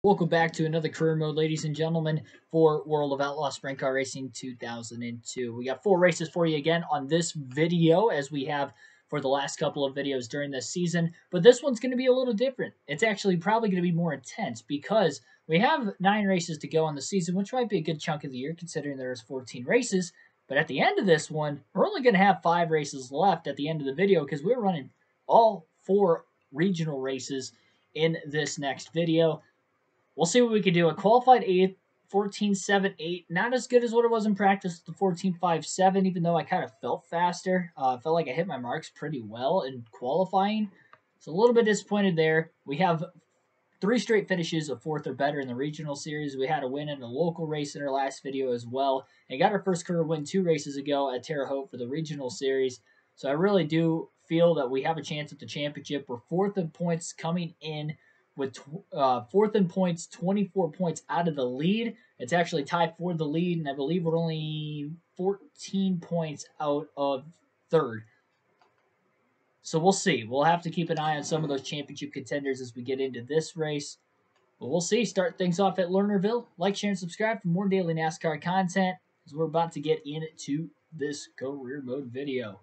Welcome back to another career mode, ladies and gentlemen, for World of Outlaws Sprint Car Racing 2002. We got 4 races for you again on this video, as we have for the last couple of videos during this season. But this one's going to be a little different. It's actually probably going to be more intense because we have 9 races to go on the season, which might be a good chunk of the year considering there's 14 races. But at the end of this one, we're only going to have 5 races left at the end of the video because we're running all 4 regional races in this next video. We'll see what we can do. A qualified 8th, 14.78. Not as good as what it was in practice, the 14.57, even though I kind of felt faster. I felt like I hit my marks pretty well in qualifying. So a little bit disappointed there. We have 3 straight finishes of 4th or better in the regional series. We had a win in a local race in our last video as well. And got our first career win 2 races ago at Terre Haute for the regional series. So I really do feel that we have a chance at the championship. We're 4th in points coming in, with 4th in points, 24 points out of the lead. It's actually tied for the lead, and I believe we're only 14 points out of 3rd. So we'll see. We'll have to keep an eye on some of those championship contenders as we get into this race. But we'll see. Start things off at Lernerville. Like, share, and subscribe for more daily NASCAR content as we're about to get into this career mode video.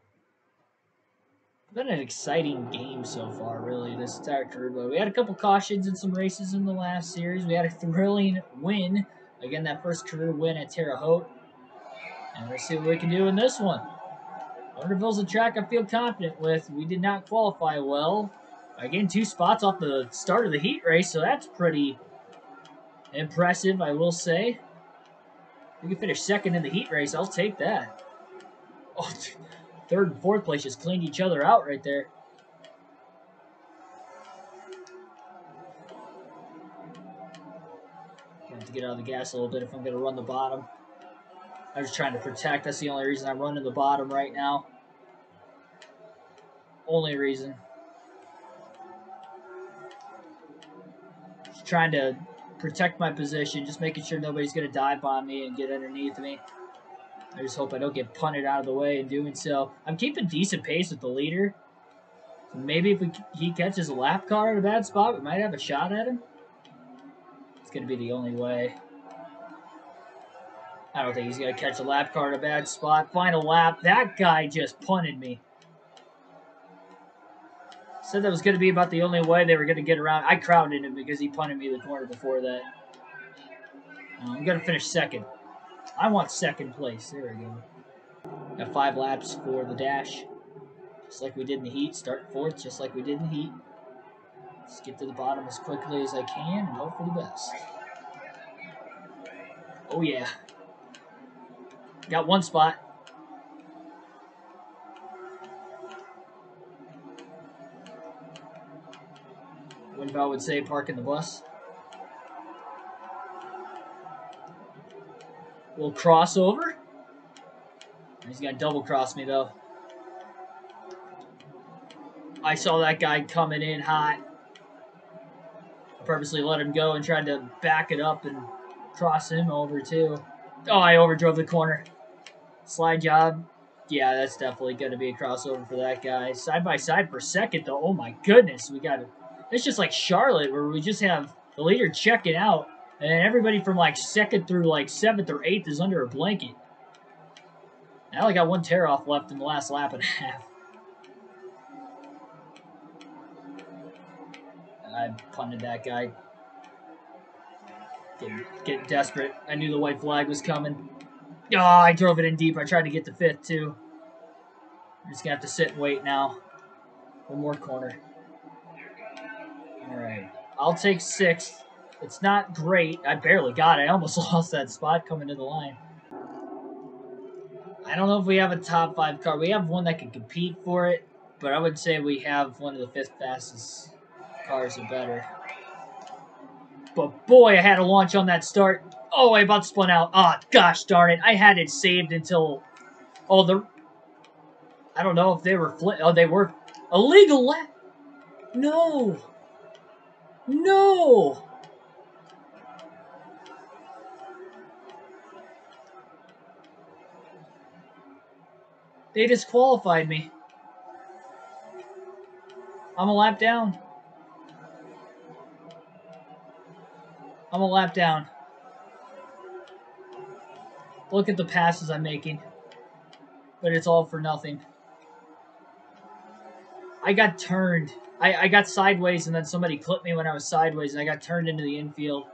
Been an exciting game so far, really, this entire career mode. We had a couple cautions in some races in the last series. We had a thrilling win. Again, that first career win at Terre Haute. And we'll see what we can do in this one. Lernerville's a track I feel confident with. We did not qualify well. I gained 2 spots off the start of the heat race, so that's pretty impressive, I will say. We can finish 2nd in the heat race. I'll take that. Oh, 3rd and 4th place just cleaned each other out right there. I have to get out of the gas a little bit if I'm going to run the bottom. I'm just trying to protect. That's the only reason I'm running the bottom right now. Only reason. Just trying to protect my position. Just making sure nobody's going to dive on me and get underneath me. I just hope I don't get punted out of the way in doing so. I'm keeping decent pace with the leader. So maybe if he catches a lap car in a bad spot, we might have a shot at him. It's going to be the only way. I don't think he's going to catch a lap car in a bad spot. Final lap. That guy just punted me. Said that was going to be about the only way they were going to get around. I crowded him because he punted me in the corner before that. I'm going to finish 2nd. I want 2nd place. There we go. Got 5 laps for the dash. Just like we did in the heat. Start 4th, just like we did in the heat. Let's get to the bottom as quickly as I can and hope for the best. Oh, yeah. Got 1 spot. Winbow would say parking the bus. Little crossover. He's going to double cross me, though. I saw that guy coming in hot. I purposely let him go and tried to back it up and cross him over, too. Oh, I overdrove the corner. Slide job. Yeah, that's definitely going to be a crossover for that guy. Side by side for 2nd, though. Oh, my goodness. We got it. It's just like Charlotte, where we just have the leader checking out, and then everybody from like 2nd through like 7th or 8th is under a blanket. I only got 1 tear-off left in the last lap and a half. I punted that guy. Getting desperate. I knew the white flag was coming. Oh, I drove it in deep. I tried to get to 5th, too. I'm just going to have to sit and wait now. 1 more corner. All right. I'll take 6th. It's not great. I barely got it. I almost lost that spot coming to the line. I don't know if we have a top 5 car. We have one that can compete for it, but I would say we have one of the 5th fastest cars or better. But boy, I had a launch on that start. Oh, I about spun out. Oh, gosh darn it. I had it saved until... Oh, I don't know if they were... Oh, they were... Illegal lap. No. No. They disqualified me. I'm a lap down. I'm a lap down. Look at the passes I'm making. But it's all for nothing. I got turned. I got sideways and then somebody clipped me when I was sideways and I got turned into the infield.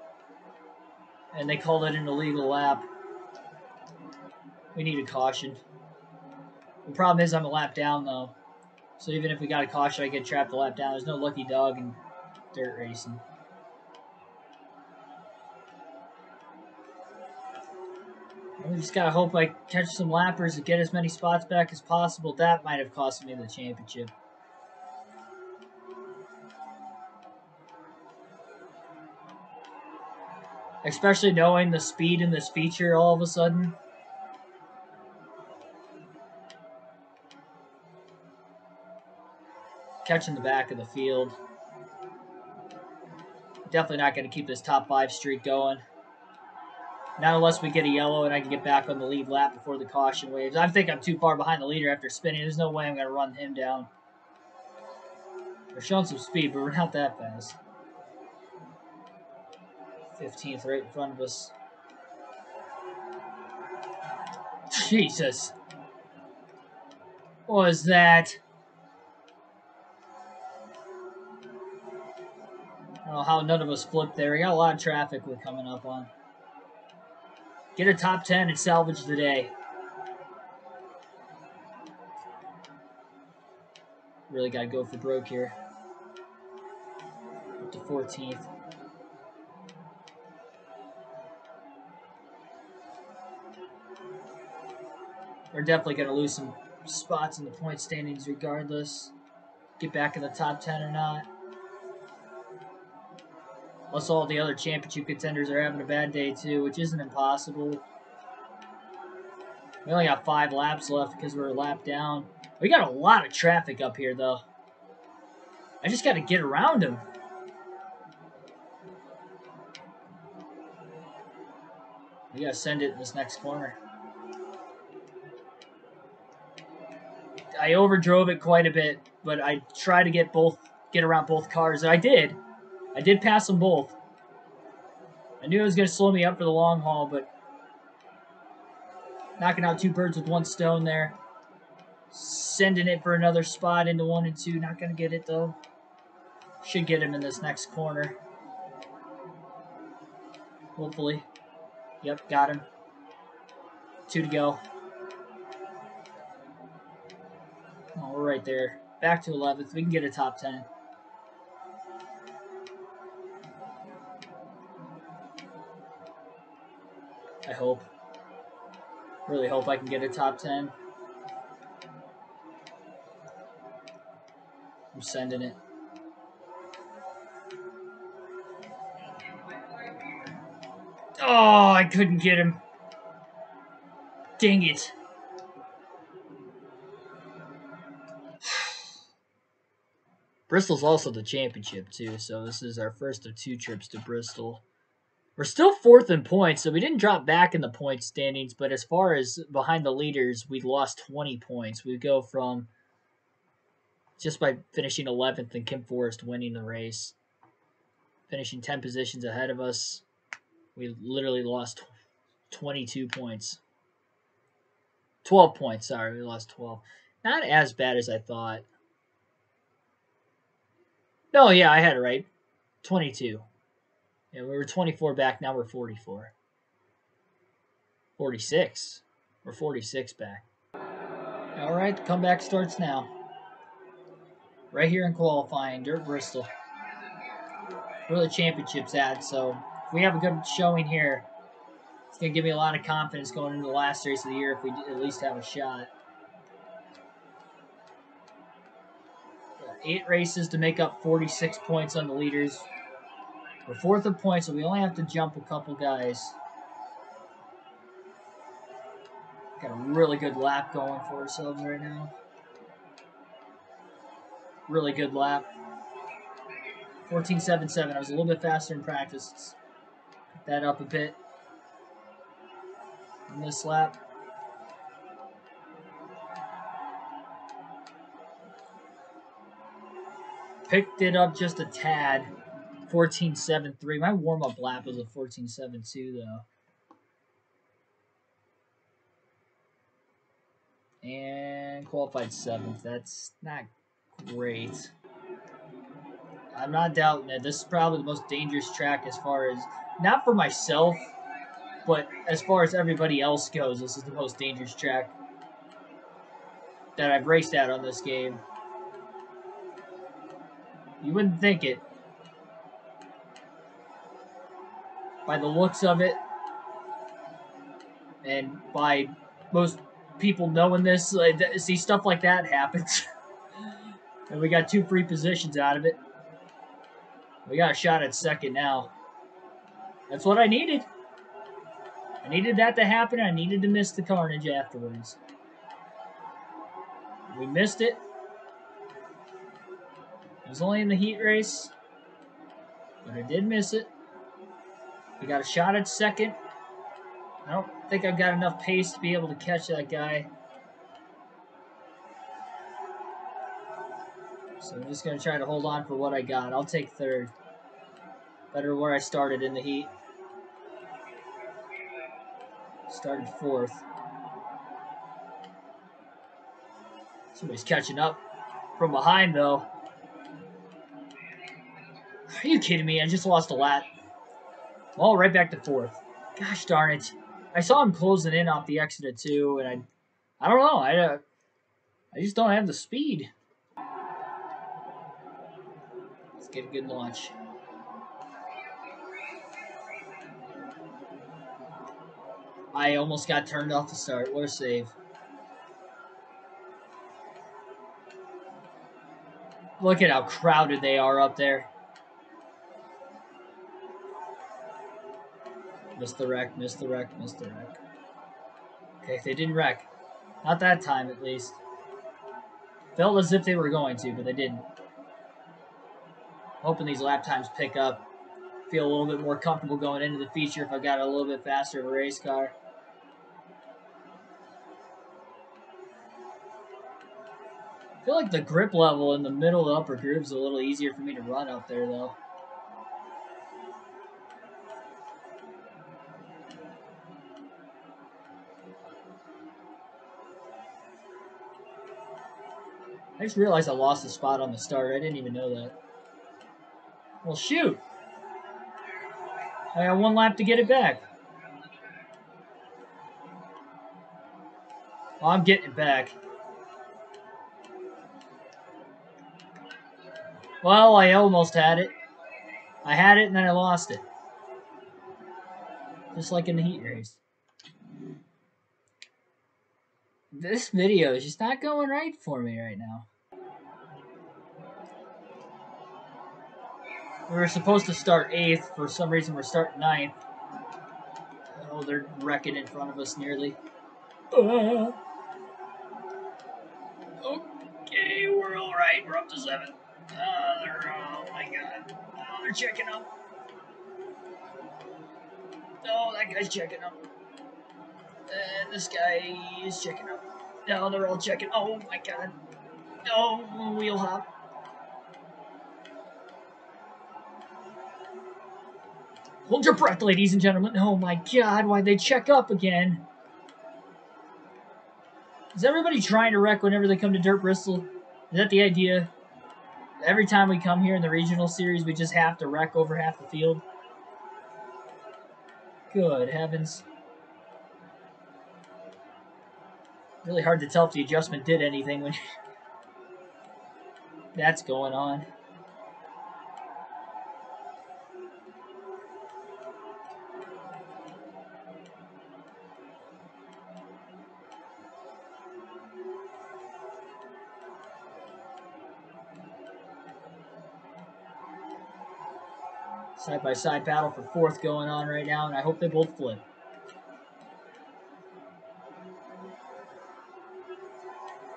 And they called it an illegal lap. We need a caution. The problem is I'm a lap down though. So even if we got a caution, I get trapped a lap down. There's no lucky dog in dirt racing. We just gotta hope I catch some lappers and get as many spots back as possible. That might have cost me the championship. Especially knowing the speed in this feature all of a sudden. Catching the back of the field. Definitely not going to keep this top 5 streak going. Not unless we get a yellow and I can get back on the lead lap before the caution waves. I think I'm too far behind the leader after spinning. There's no way I'm going to run him down. We're showing some speed, but we're not that fast. 15th right in front of us. Jesus. What was that? I don't know how none of us flipped there. We got a lot of traffic we're coming up on. Get a top 10 and salvage the day. Really got to go for broke here. Up to 14th. We're definitely going to lose some spots in the point standings regardless. Get back in the top 10 or not. Plus all the other championship contenders are having a bad day too, which isn't impossible. We only got 5 laps left because we're a lap down. We got a lot of traffic up here though. I just got to get around them. We got to send it in this next corner. I overdrove it quite a bit, but I tried to get around both cars. And I did. I did pass them both. I knew it was going to slow me up for the long haul, but knocking out 2 birds with 1 stone there. Sending it for another spot into 1 and 2. Not going to get it, though. Should get him in this next corner. Hopefully. Yep, got him. 2 to go. Oh, we're right there. Back to 11th. We can get a top 10. I hope. Really hope I can get a top 10. I'm sending it. Oh, I couldn't get him. Dang it. Bristol's also the championship, too, so this is our first of 2 trips to Bristol. We're still 4th in points, so we didn't drop back in the point standings, but as far as behind the leaders, we lost 20 points. We go from just by finishing 11th and Kim Forrest winning the race, finishing 10 positions ahead of us, we literally lost 22 points. 12 points, sorry, we lost 12. Not as bad as I thought. No, yeah, I had it right. 22. Yeah, we were 24 back, now we're 44. 46. We're 46 back. All right, the comeback starts now. Right here in qualifying, Dirt Bristol. Where the championship's at, so if we have a good showing here, it's going to give me a lot of confidence going into the last race of the year if we at least have a shot. 8 races to make up 46 points on the leaders. We're 4th in points, so we only have to jump a couple guys. Got a really good lap going for ourselves right now. Really good lap. 14.77. I was a little bit faster in practice. Let's pick that up a bit on this lap. Picked it up just a tad. 14.73. My warm-up lap was a 14.72 though. And qualified 7th. That's not great. I'm not doubting it. This is probably the most dangerous track as far as, not for myself, but as far as everybody else goes, this is the most dangerous track that I've raced at on this game. You wouldn't think it. By the looks of it, and by most people knowing this, see, stuff like that happens. And we got 2 free positions out of it. We got a shot at second now. That's what I needed. I needed that to happen. I needed to miss the carnage afterwards. We missed it. It was only in the heat race, but I did miss it. We got a shot at second. I don't think I've got enough pace to be able to catch that guy. So I'm just going to try to hold on for what I got. I'll take third. Better where I started in the heat. Started fourth. Somebody's catching up from behind, though. Are you kidding me? I just lost a lap. Well, right back to fourth. Gosh darn it. I saw him closing in off the exit at 2, and I don't know. I just don't have the speed. Let's get a good launch. I almost got turned off the start. What a save. Look at how crowded they are up there. Missed the wreck, missed the wreck, missed the wreck. Okay, they didn't wreck. Not that time, at least. Felt as if they were going to, but they didn't. Hoping these lap times pick up. Feel a little bit more comfortable going into the feature if I got a little bit faster of a race car. I feel like the grip level in the middle of the upper groove is a little easier for me to run up there, though. I just realized I lost a spot on the start. I didn't even know that. Well, shoot. I got 1 lap to get it back. Well, I'm getting it back. Well, I almost had it. I had it and then I lost it. Just like in the heat race. This video is just not going right for me right now. We were supposed to start 8th. For some reason, we're starting 9th. Oh, they're wrecking in front of us nearly. Okay, we're all right. We're up to 7th. Oh my God. Oh, they're checking up. Oh, that guy's checking up. And this guy is checking up. No, they're all checking. Oh my God. Oh, wheel hop. Hold your breath, ladies and gentlemen. Oh my God, why'd they check up again? Is everybody trying to wreck whenever they come to Dirt Bristol? Is that the idea? Every time we come here in the regional series, we just have to wreck over half the field? Good heavens. Really hard to tell if the adjustment did anything when that's going on. Side-by-side battle for 4th going on right now, and I hope they both flip.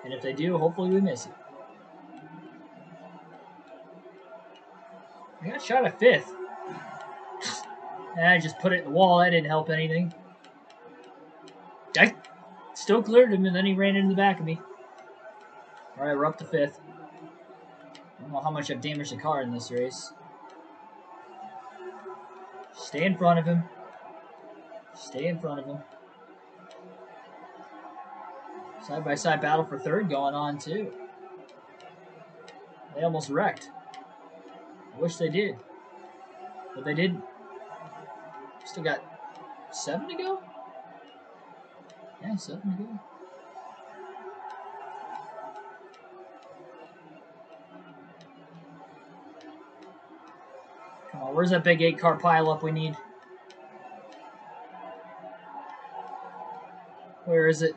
And if they do, hopefully we miss it. I got shot at 5th. And I just put it in the wall. That didn't help anything. I still cleared him, and then he ran into the back of me. Alright, we're up to 5th. I don't know how much I've damaged the car in this race. Stay in front of him. Stay in front of him. Side-by-side battle for third going on, too. They almost wrecked. I wish they did. But they didn't. Still got 7 to go? Yeah, 7 to go. Come on, where's that big 8-car pileup we need? Where is it?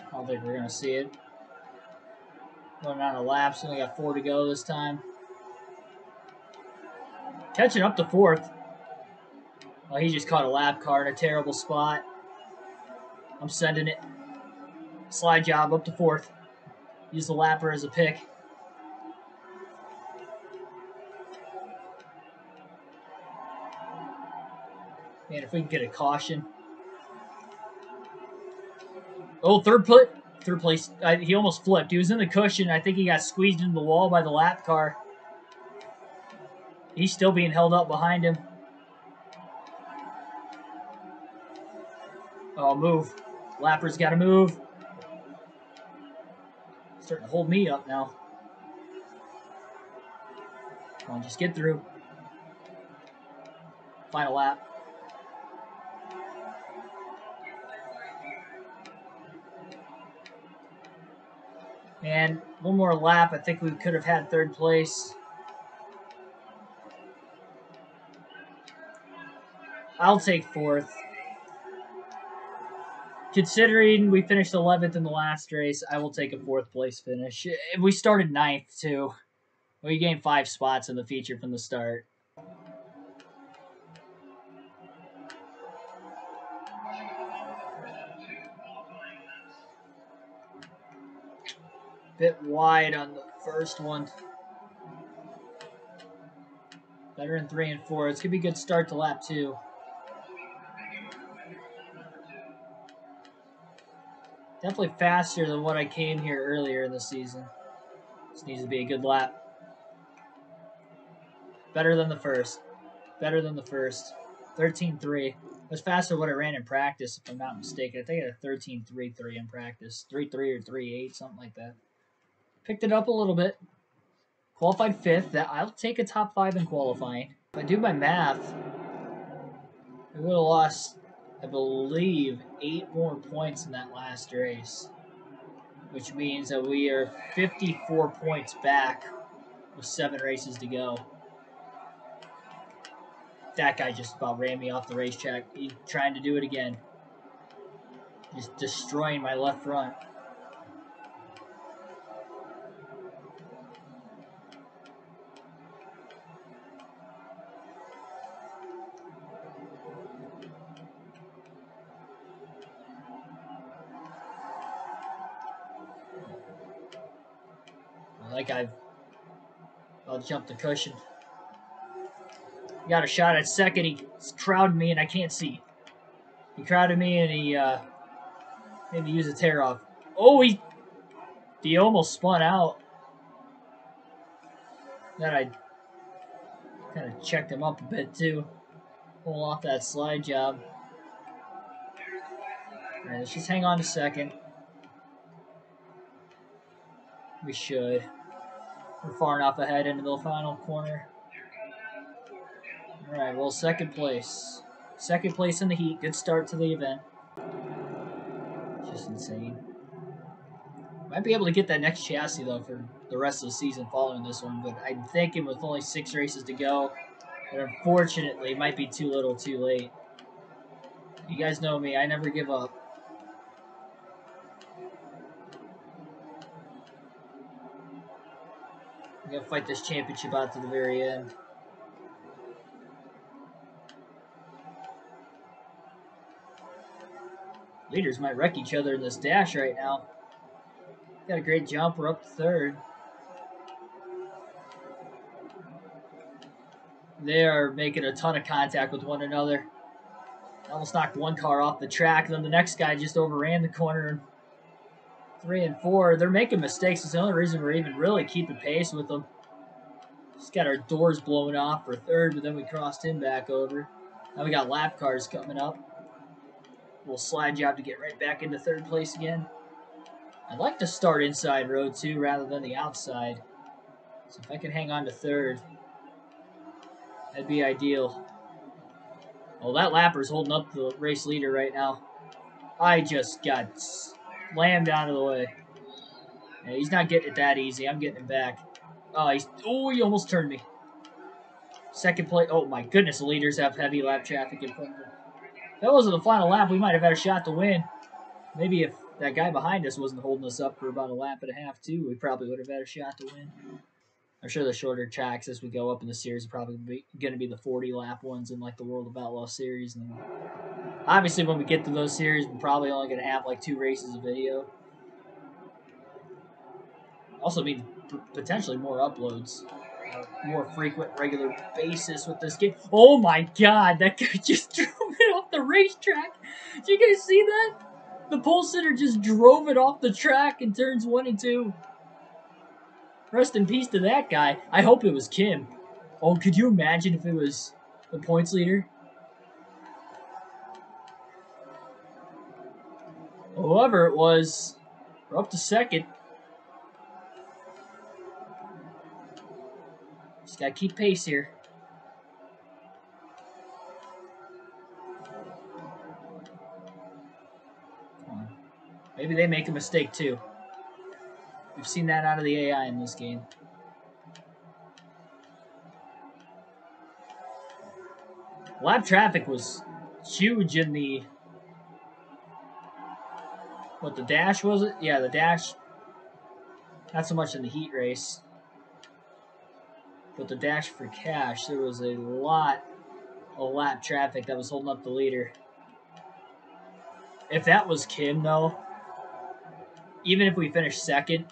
I don't think we're going to see it. Going on a lap, so only got 4 to go this time. Catching up to 4th. Oh, he just caught a lap car in a terrible spot. I'm sending it. Slide job up to 4th. Use the lapper as a pick. Man, if we can get a caution. Oh, third place. He almost flipped. He was in the cushion. I think he got squeezed into the wall by the lap car. He's still being held up behind him. Oh, move. Lapper's got to move. Starting to hold me up now. Come on, just get through. Final lap. And one more lap. I think we could have had 3rd place. I'll take 4th. Considering we finished 11th in the last race, I will take a 4th place finish. We started 9th, too. We gained 5 spots in the feature from the start. Bit wide on the first one. Better in 3 and 4. It's going to be a good start to lap 2. Definitely faster than what I came here earlier in the season. This needs to be a good lap. Better than the first. Better than the first. 13.3. It was faster than what I ran in practice, if I'm not mistaken. I think I had a 13.33 in practice. 3.3 or 3.8, something like that. Picked it up a little bit. Qualified 5th. I'll take a top 5 in qualifying. If I do my math, we would have lost, I believe, 8 more points in that last race. Which means that we are 54 points back with 7 races to go. That guy just about ran me off the racetrack. He's trying to do it again. Just destroying my left front. Like I'll jump the cushion. Got a shot at second. He's crowding me and I can't see. He crowded me and he made me use a tear off. Oh, he almost spun out. Then I kind of checked him up a bit too. Pull off that slide job. All right, let's just hang on a second. We should. We're far enough ahead into the final corner. All right, well, 2nd place. 2nd place in the heat. Good start to the event. Just insane. Might be able to get that next chassis, though, for the rest of the season following this one. But I'm thinking with only 6 races to go, that unfortunately it might be too little too late. You guys know me. I never give up. I'm going to fight this championship out to the very end. Leaders might wreck each other in this dash right now. Got a great jump. We're up to 3rd. They are making a ton of contact with one another. Almost knocked one car off the track, and then the next guy just overran the corner. 3 and 4, they're making mistakes. It's the only reason we're even really keeping pace with them. Just got our doors blown off for third, but then we crossed him back over. Now we got lap cars coming up. Little slide job to get right back into third place again. I'd like to start inside row 2 rather than the outside. So if I can hang on to third, that'd be ideal. Well, that lapper's holding up the race leader right now. I just got slammed out of the way. Yeah, he's not getting it that easy. I'm getting him back. Oh, he almost turned me. Second place. Oh my goodness, the leaders have heavy lap traffic in front of them. If that wasn't the final lap, we might have had a shot to win. Maybe if that guy behind us wasn't holding us up for about a lap and a half too, we probably would have had a shot to win. I'm sure the shorter tracks as we go up in the series are probably going to be the 40-lap ones in like the World of Outlaws series. And obviously, when we get to those series, we're probably only going to have like 2 races of video. Also means potentially more uploads, more frequent, regular basis with this game. Oh my god, that guy just drove it off the racetrack. Did you guys see that? The pole sitter just drove it off the track in turns 1 and 2. Rest in peace to that guy. I hope it was Kim. Oh, could you imagine if it was the points leader? Whoever it was, we're up to second. Just gotta keep pace here. Come on. Maybe they make a mistake too. We've seen that out of the AI in this game. Lap traffic was huge in the... What, the dash was it? Yeah, the dash. Not so much in the heat race. But the dash for cash, there was a lot of lap traffic that was holding up the leader. If that was Kim, though, even if we finish second,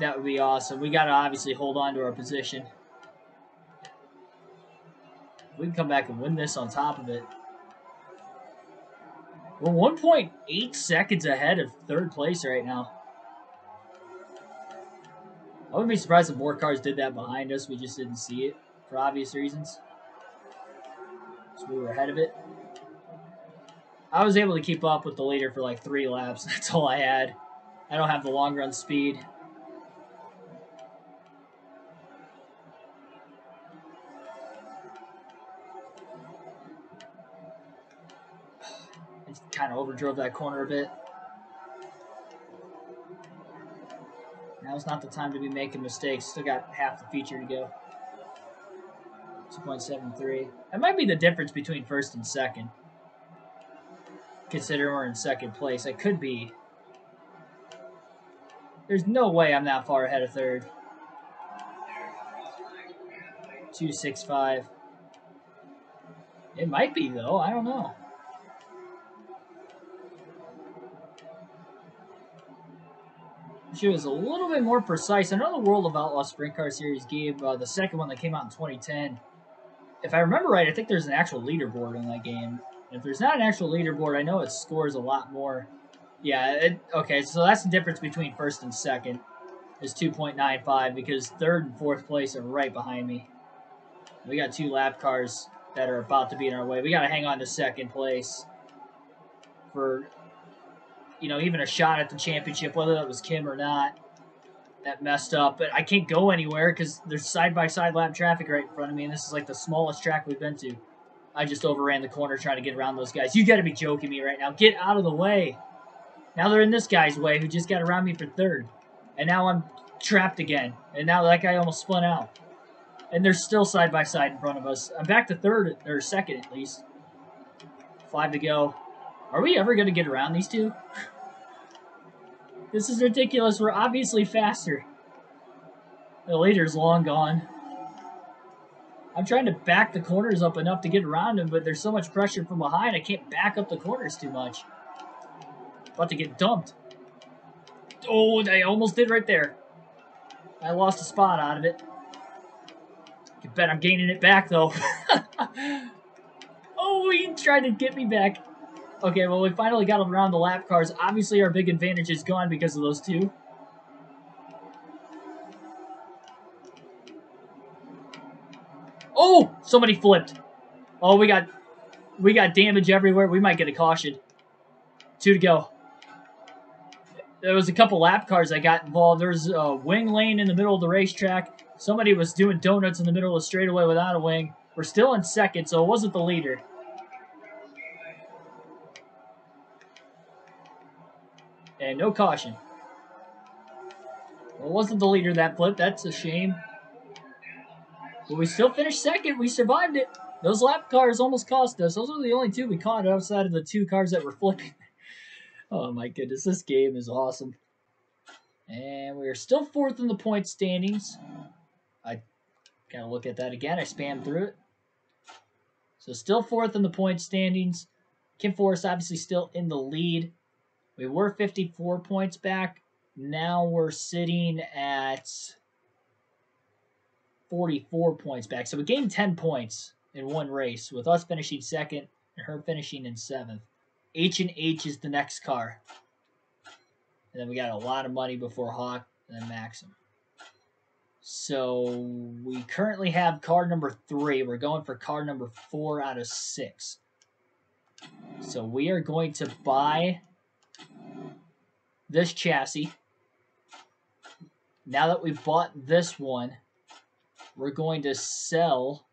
that would be awesome. We got to obviously hold on to our position. If we can come back and win this on top of it. We're 1.8 seconds ahead of third place right now. I wouldn't be surprised if more cars did that behind us. We just didn't see it for obvious reasons. So we were ahead of it. I was able to keep up with the leader for like 3 laps. That's all I had. I don't have the long run speed. I kind of overdrove that corner a bit. Now's not the time to be making mistakes. Still got half the feature to go. 2.73. That might be the difference between first and second. Considering we're in second place, I could be. There's no way I'm that far ahead of third. 2.65. It might be though. I don't know. She was a little bit more precise. I know the World of Outlaws Sprint Car Series gave the second one that came out in 2010. If I remember right, I think there's an actual leaderboard in that game. If there's not an actual leaderboard, I know it scores a lot more. Yeah, okay, so that's the difference between first and second is 2.95 because third and fourth place are right behind me. We got 2 lap cars that are about to be in our way. We got to hang on to second place for, you know, even a shot at the championship, whether that was Kim or not. That messed up, but I can't go anywhere because there's side-by-side lap traffic right in front of me, and this is like the smallest track we've been to. I just overran the corner trying to get around those guys. You got to be joking me right now. Get out of the way. Now they're in this guy's way who just got around me for third. And now I'm trapped again. And now that guy almost spun out. And they're still side-by-side in front of us. I'm back to third, or second at least. 5 to go. Are we ever going to get around these two? This is ridiculous. We're obviously faster. The leader's long gone. I'm trying to back the corners up enough to get around him, but there's so much pressure from behind, I can't back up the corners too much. About to get dumped. Oh, I almost did right there. I lost a spot out of it. You bet I'm gaining it back, though. Oh, he tried to get me back. Okay, well, we finally got around the lap cars. Obviously, our big advantage is gone because of those two. Oh, somebody flipped. Oh, we got damage everywhere. We might get a caution. 2 to go. There was a couple lap cars that got involved. There's a wing lane in the middle of the racetrack. Somebody was doing donuts in the middle of the straightaway without a wing. We're still in second, so it wasn't the leader. And no caution. Well, it wasn't the leader that flipped. That's a shame. But we still finished second. We survived it. Those lap cars almost cost us. Those are the only 2 we caught outside of the 2 cars that were flipping. Oh my goodness, this game is awesome. And we're still 4th in the point standings. I gotta look at that again. I spammed through it. So still 4th in the point standings. Kim Forrest obviously still in the lead. We were 54 points back. Now we're sitting at 44 points back. So we gained 10 points in one race, with us finishing second and her finishing in 7th. H&H is the next car. And then we got a lot of money before Hawk and then Maxim. So we currently have car number 3. We're going for car number 4 out of 6. So we are going to buy this chassis. Now that we've bought this one, we're going to sell.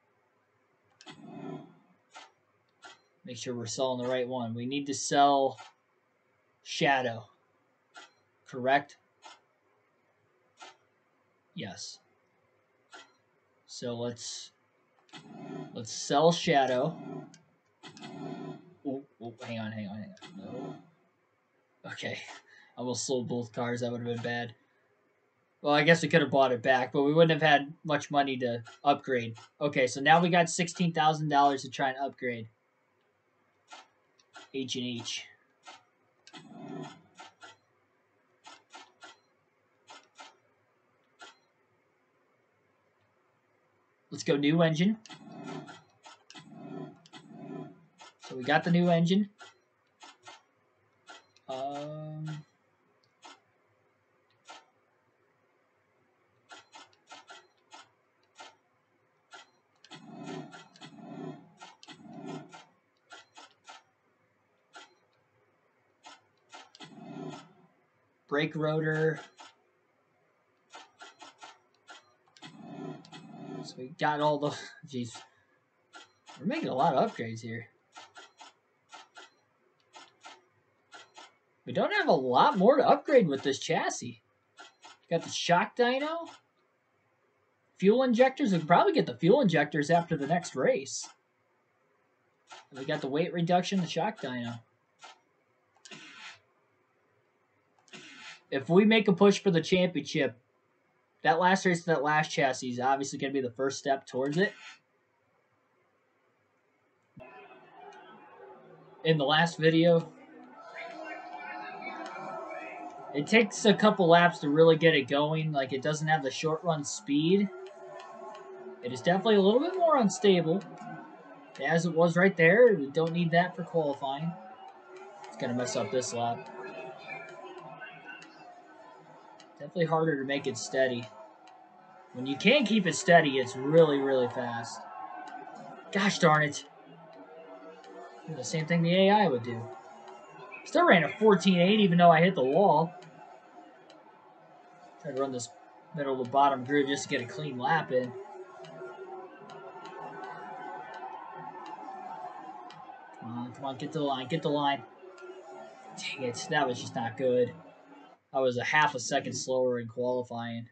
Make sure we're selling the right one. We need to sell Shadow. Correct? Yes. So let's sell Shadow. Oh, hang on. No. Okay. I almost sold both cars. That would have been bad. Well, I guess we could have bought it back, but we wouldn't have had much money to upgrade. Okay, so now we got $16,000 to try and upgrade. H&H. Let's go new engine. So we got the new engine. Brake rotor. So we got all the... Jeez. We're making a lot of upgrades here. We don't have a lot more to upgrade with this chassis. Got the shock dyno. Fuel injectors. We can probably get the fuel injectors after the next race. We got the weight reduction, the shock dyno. If we make a push for the championship, that last race, that last chassis is obviously going to be the first step towards it. In the last video, it takes a couple laps to really get it going. Like, it doesn't have the short run speed. It is definitely a little bit more unstable. As it was right there, we don't need that for qualifying. It's going to mess up this lap. Definitely harder to make it steady. When you can't keep it steady, it's really, really fast. Gosh darn it. The same thing the AI would do. Still ran a 14.8 even though I hit the wall. Tried to run this middle to bottom grid just to get a clean lap in. Come on, get to the line, get the line. Dang it, that was just not good. I was a half a second slower in qualifying.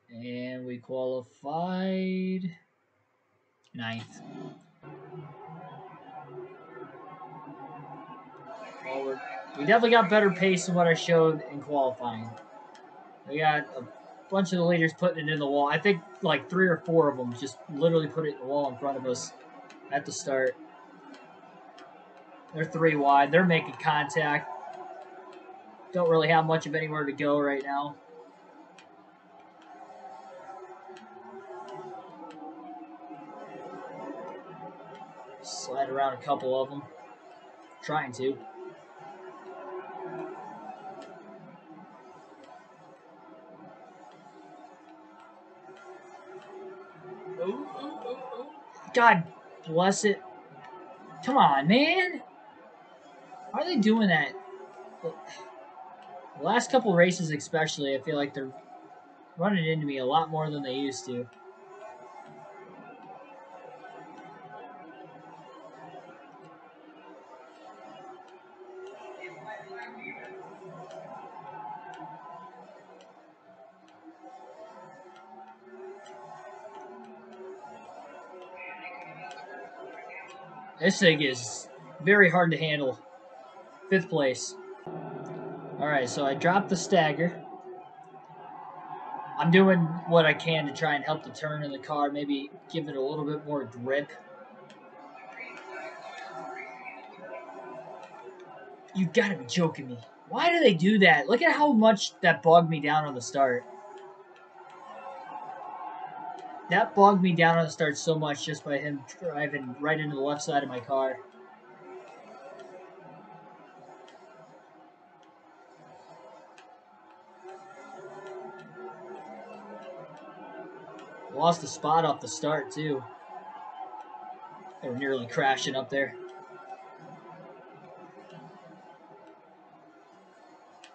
And we qualified 9th. Well, we definitely got better pace than what I showed in qualifying. We got a bunch of the leaders putting it in the wall. I think like 3 or 4 of them just literally put it in the wall in front of us at the start. They're 3 wide. They're making contact. Don't really have much of anywhere to go right now. Slide around a couple of them. Trying to. God bless it. Come on, man. Why are they doing that? The last couple races especially, I feel like they're running into me a lot more than they used to. This thing is very hard to handle. 5th place. Alright, so I dropped the stagger. I'm doing what I can to try and help the turn in the car, maybe give it a little bit more grip. You gotta be joking me. Why do they do that? Look at how much that bogged me down on the start. That bogged me down on the start so much just by him driving right into the left side of my car. Lost a spot off the start, too. They were nearly crashing up there.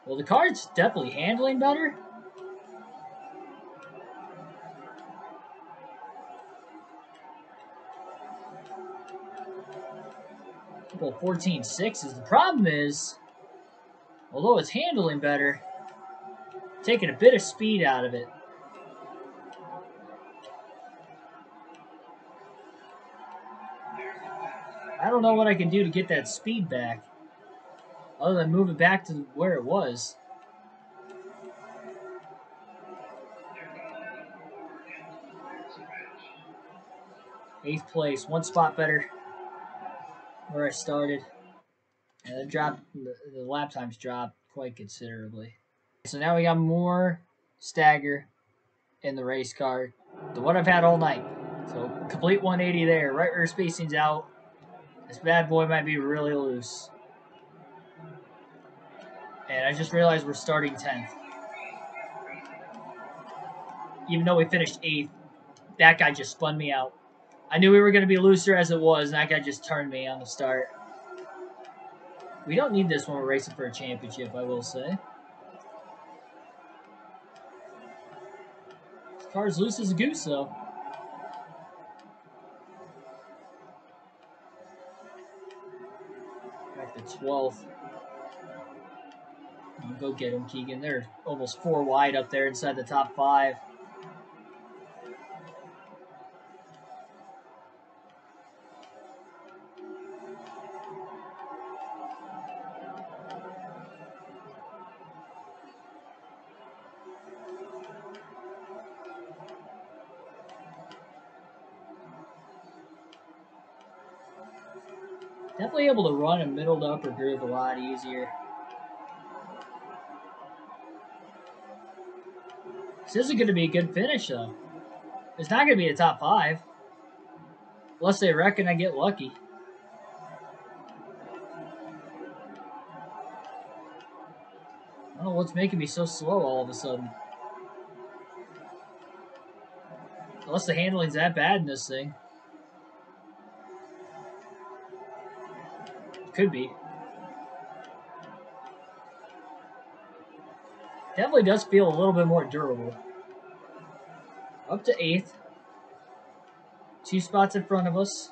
Well, the car's definitely handling better. Well, 14.6 is the problem is, although it's handling better, taking a bit of speed out of it. I don't know what I can do to get that speed back, other than move it back to where it was. Eighth place, 1 spot better where I started. And the lap times dropped quite considerably. So now we got more stagger in the race car. The one I've had all night. So complete 180 there. Right rear spacing's out. This bad boy might be really loose. And I just realized we're starting 10th. Even though we finished 8th, that guy just spun me out. I knew we were going to be looser as it was, and that guy just turned me on the start. We don't need this when we're racing for a championship, I will say. This car's loose as a goose, though. Back to 12th. Go get him, Keegan. They're almost 4 wide up there inside the top 5. Definitely able to run a middle to upper groove a lot easier. This isn't going to be a good finish, though. It's not going to be a top 5. Unless they reckon I get lucky. I don't know what's making me so slow all of a sudden. Unless the handling's that bad in this thing. Could be. Definitely does feel a little bit more durable. Up to 8th. 2 spots in front of us.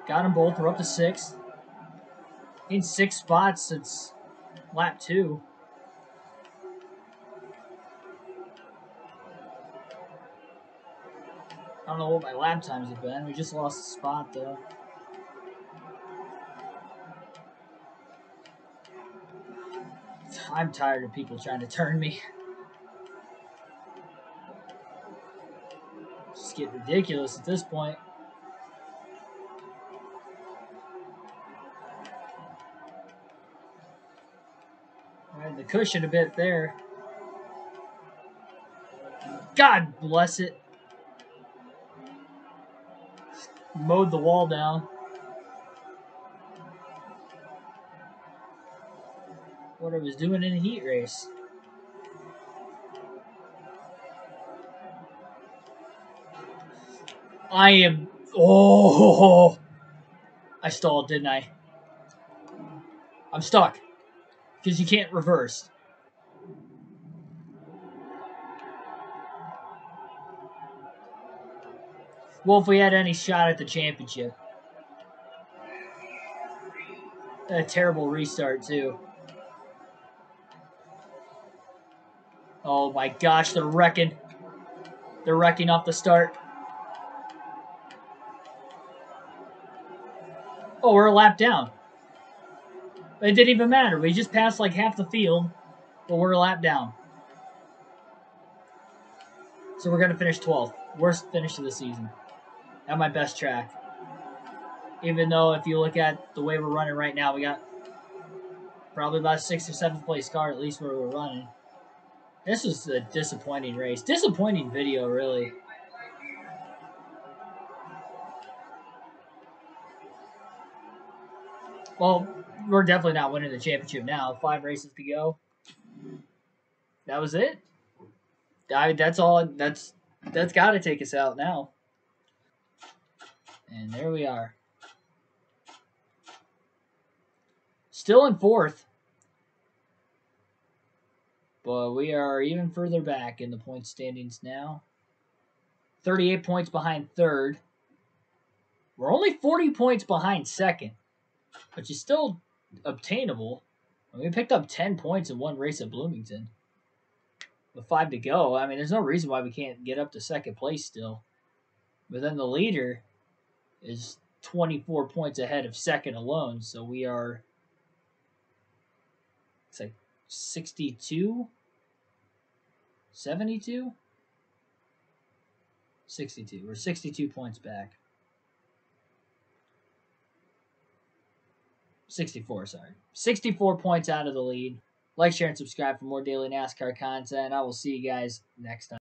Got them both. We're up to 6th. In 6 spots since lap 2. I don't know what my lap times have been. We just lost a spot, though. I'm tired of people trying to turn me. It's just getting ridiculous at this point. All right, the cushion a bit there. God bless it. Mowed the wall down. What I was doing in a heat race. I am... Oh! I stalled, didn't I? I'm stuck. Because you can't reverse. Well, if we had any shot at the championship. A terrible restart, too. Oh my gosh, they're wrecking. They're wrecking off the start. Oh, we're a lap down. It didn't even matter. We just passed like half the field, but we're a lap down. So we're going to finish 12th. Worst finish of the season. At my best track. Even though if you look at the way we're running right now, we got probably about 6th or 7th place car at least where we're running. This was a disappointing race. Disappointing video, really. Well, we're definitely not winning the championship now. 5 races to go. That was it. That's all. That's got to take us out now. And there we are. Still in 4th. But we are even further back in the point standings now. 38 points behind 3rd. We're only 40 points behind 2nd, which is still obtainable. We picked up 10 points in one race at Bloomington. With 5 to go, I mean, there's no reason why we can't get up to 2nd place still. But then the leader is 24 points ahead of 2nd alone, so we are, it's like 62? 72? 62. We're 62 points back. 64, sorry. 64 points out of the lead. Like, share, and subscribe for more daily NASCAR content. I will see you guys next time.